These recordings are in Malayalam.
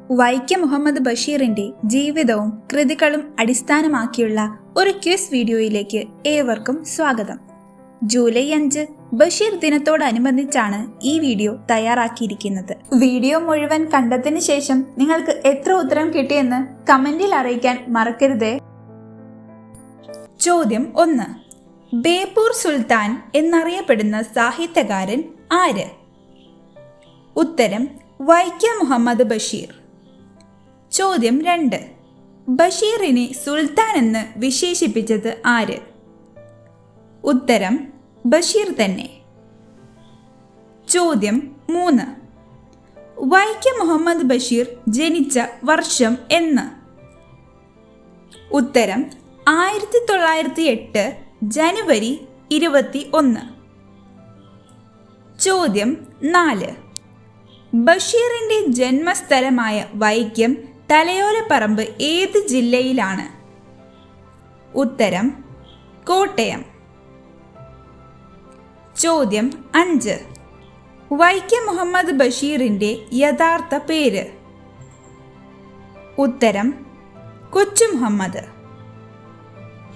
വൈക്കം മുഹമ്മദ് ബഷീറിന്റെ ജീവിതവും കൃതികളും അടിസ്ഥാനമാക്കിയുള്ള ഒരു ക്വിസ് വീഡിയോയിലേക്ക് ഏവർക്കും സ്വാഗതം. ജൂലൈ 5 ബഷീർ ദിനത്തോടനുബന്ധിച്ചാണ് ഈ വീഡിയോ തയ്യാറാക്കിയിരിക്കുന്നത്. വീഡിയോ മുഴുവൻ കണ്ടതിന് ശേഷം നിങ്ങൾക്ക് എത്ര ഉത്തരം കിട്ടിയെന്ന് കമന്റിൽ അറിയിക്കാൻ മറക്കരുതേ. ചോദ്യം 1. ബേപ്പൂർ സുൽത്താൻ എന്നറിയപ്പെടുന്ന സാഹിത്യകാരൻ ആര്? ഉത്തരം വൈക്കം മുഹമ്മദ് ബഷീർ. ചോദ്യം 2. ബഷീറിനെ സുൽത്താൻ എന്ന് വിശേഷിപ്പിച്ചത് ആര്? ഉത്തരം ബഷീർ തന്നെ. ചോദ്യം 3. വൈക്കം മുഹമ്മദ് ബഷീർ ജനിച്ച വർഷം എന്ന്? ഉത്തരം 1908 ജനുവരി 21. ചോദ്യം 4. ബഷീറിന്റെ ജന്മസ്ഥലമായ വൈക്കം തലയോലപ്പറമ്പ് ഏത് ജില്ലയിലാണ്? ഉത്തരം കോട്ടയം. ചോദ്യം 5. വൈക്കം മുഹമ്മദ് ബഷീറിന്റെ യഥാർത്ഥ പേര്? ഉത്തരം കൊച്ചു മുഹമ്മദ്.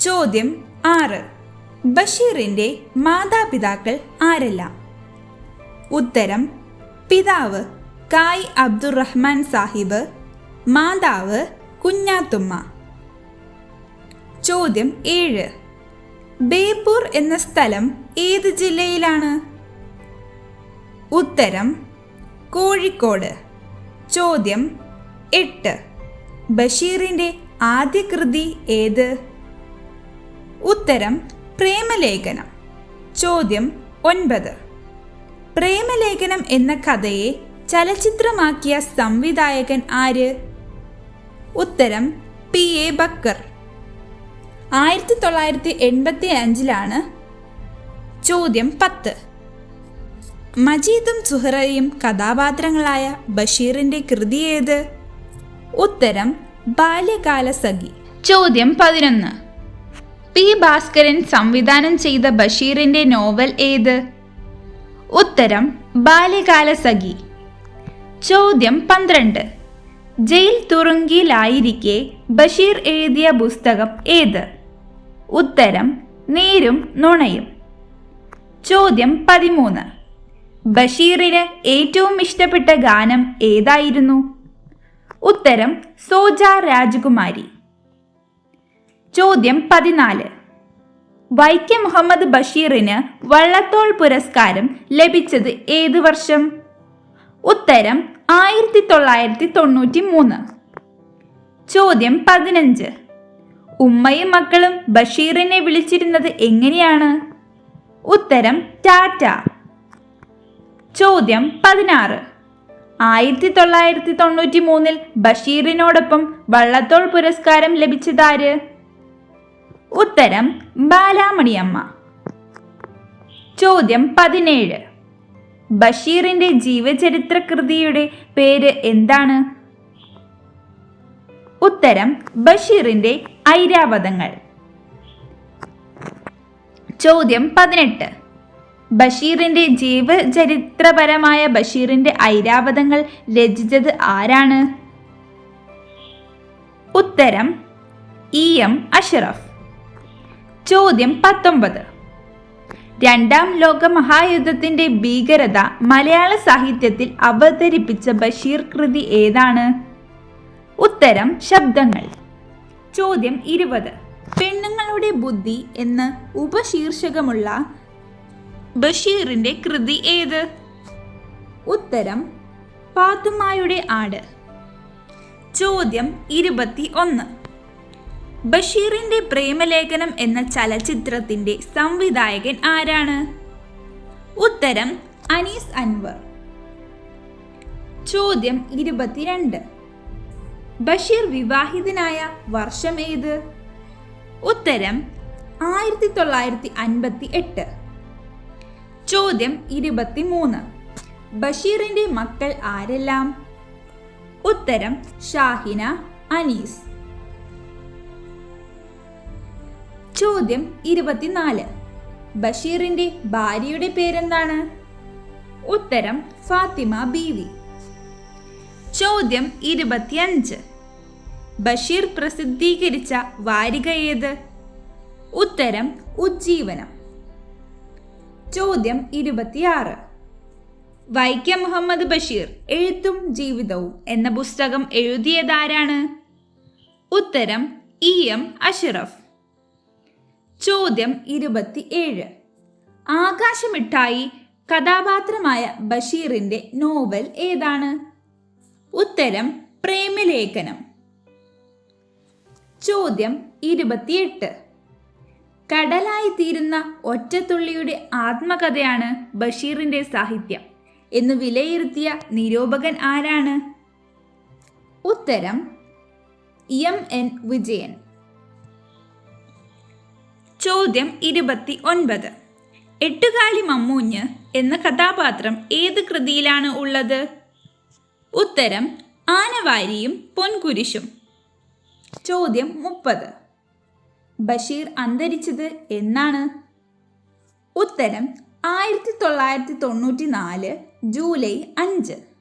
ചോദ്യം 6. ബഷീറിന്റെ മാതാപിതാക്കൾ ആരെല്ലാം? ഉത്തരം പിതാവ് കായ് അബ്ദുറഹ്മാൻ സാഹിബ്, മാതാവ് കുഞ്ഞാത്തുമ്മ. ചോദ്യം 7. ബേപ്പൂർ എന്ന സ്ഥലം ഏത് ജില്ലയിലാണ്? ഉത്തരം കോഴിക്കോട്. ചോദ്യം 8. ബഷീറിന്റെ ആദ്യ കൃതി ഏത്? ഉത്തരം പ്രേമലേഖനം. ചോദ്യം 9. പ്രേമലേഖനം എന്ന കഥയെ ചലച്ചിത്രമാക്കിയ സംവിധായകൻ ആര്? ഉത്തരം P.A. ബക്കർ. 1985 ചോദ്യം 10. മജീദും സുഹറയും കഥാപാത്രങ്ങളായ ബഷീറിന്റെ കൃതി ഏത്? ഉത്തരം ബാല്യകാലസഖി. ചോദ്യം 11. P. ഭാസ്കരൻ സംവിധാനം ചെയ്ത ബഷീറിന്റെ നോവൽ ഏത്? ഉത്തരം ബാല്യകാലസഖി. ചോദ്യം 12. ജയിൽ തുറുങ്കിലായിരിക്കെ ബഷീർ എഴുതിയ പുസ്തകം ഏത്? ഉത്തരം നേരും നുണയും. ചോദ്യം 13. ബഷീറിന് ഏറ്റവും ഇഷ്ടപ്പെട്ട ഗാനം ഏതായിരുന്നു? ഉത്തരം സോജ രാജകുമാരി. ചോദ്യം 14. വൈക്കം മുഹമ്മദ് ബഷീറിന് വള്ളത്തോൾ പുരസ്കാരം ലഭിച്ചത് ഏത് വർഷം? ഉത്തരം 1993. ചോദ്യം 15. ഉമ്മയും മക്കളും ബഷീറിനെ വിളിച്ചിരുന്നത് എങ്ങനെയാണ്? ഉത്തരം ടാറ്റ. ചോദ്യം 16. 1993 ബഷീറിനോടൊപ്പം വള്ളത്തോൾ പുരസ്കാരം ലഭിച്ചതാര്? ഉത്തരം ബാലാമണിയമ്മ. ചോദ്യം 17. ബഷീറിന്റെ ജീവചരിത്ര കൃതിയുടെ പേര് എന്താണ്? ഉത്തരം ബഷീറിന്റെ ഐരാവതങ്ങൾ. ചോദ്യം 18. ബഷീറിന്റെ ജീവചരിത്രപരമായ ബഷീറിന്റെ ഐരാവതങ്ങൾ രചിച്ചത് ആരാണ്? ഉത്തരം E.M. അഷ്റഫ്. ചോദ്യം 19. രണ്ടാം ലോക മഹായുദ്ധത്തിന്റെ ഭീകരത മലയാള സാഹിത്യത്തിൽ അവതരിപ്പിച്ച ബഷീർ കൃതി ഏതാണ്? ഉത്തരം ശബ്ദങ്ങൾ. ചോദ്യം 20. പെണ്ണുങ്ങളുടെ ബുദ്ധി എന്ന് ഉപശീർഷകമുള്ള ബഷീറിന്റെ കൃതി ഏത്? ഉത്തരം പാത്തുമ്മയുടെ ആട്. ചോദ്യം 21. ബഷീറിന്റെ പ്രേമലേഖനം എന്ന ചലച്ചിത്രത്തിന്റെ സംവിധായകൻ ആരാണ്? ഉത്തരം അനീസ് അൻവർ. ചോദ്യം 22. ബഷീർ വിവാഹിതനായ വർഷം ഏത്? ഉത്തരം 1958. ചോദ്യം 23. ബഷീറിന്റെ മക്കൾ ആരെല്ലാം? ഉത്തരം ഷാഹിന, അനീസ്. ചോദ്യം 24. ബഷീറിന്റെ ഭാര്യയുടെ പേരെന്താണ്? ഉത്തരം ഫാത്തിമ ബീവി. ചോദ്യം 25. ബഷീർ പ്രസിദ്ധീകരിച്ച വാരിക ഏത്? ഉത്തരം ഉജ്ജീവനം. ചോദ്യം 26. വൈക്കം മുഹമ്മദ് ബഷീർ എഴുത്തും ജീവിതവും എന്ന പുസ്തകം എഴുതിയതാരാണ്? ഉത്തരം EM അഷ്റഫ്. ചോദ്യം 27. ആകാശമിഠായി കഥാപാത്രമായ ബഷീറിന്റെ നോവൽ ഏതാണ്? ഉത്തരം പ്രേമലേഖനം. ചോദ്യം 28. കടലായി തീരുന്ന ഒറ്റത്തുള്ളിയുടെ ആത്മകഥയാണ് ബഷീറിന്റെ സാഹിത്യം എന്ന് വിലയിരുത്തിയ നിരൂപകൻ ആരാണ്? ഉത്തരം MN വിജയൻ. ചോദ്യം 29. എട്ടുകാലി മമ്മൂഞ്ഞ് എന്ന കഥാപാത്രം ഏത് കൃതിയിലാണ് ഉള്ളത്? ഉത്തരം ആനവാരിയും പൊൻകുരിശും. ചോദ്യം 30. ബഷീർ അന്തരിച്ചത് എന്നാണ്? ഉത്തരം 1994 ജൂലൈ 5.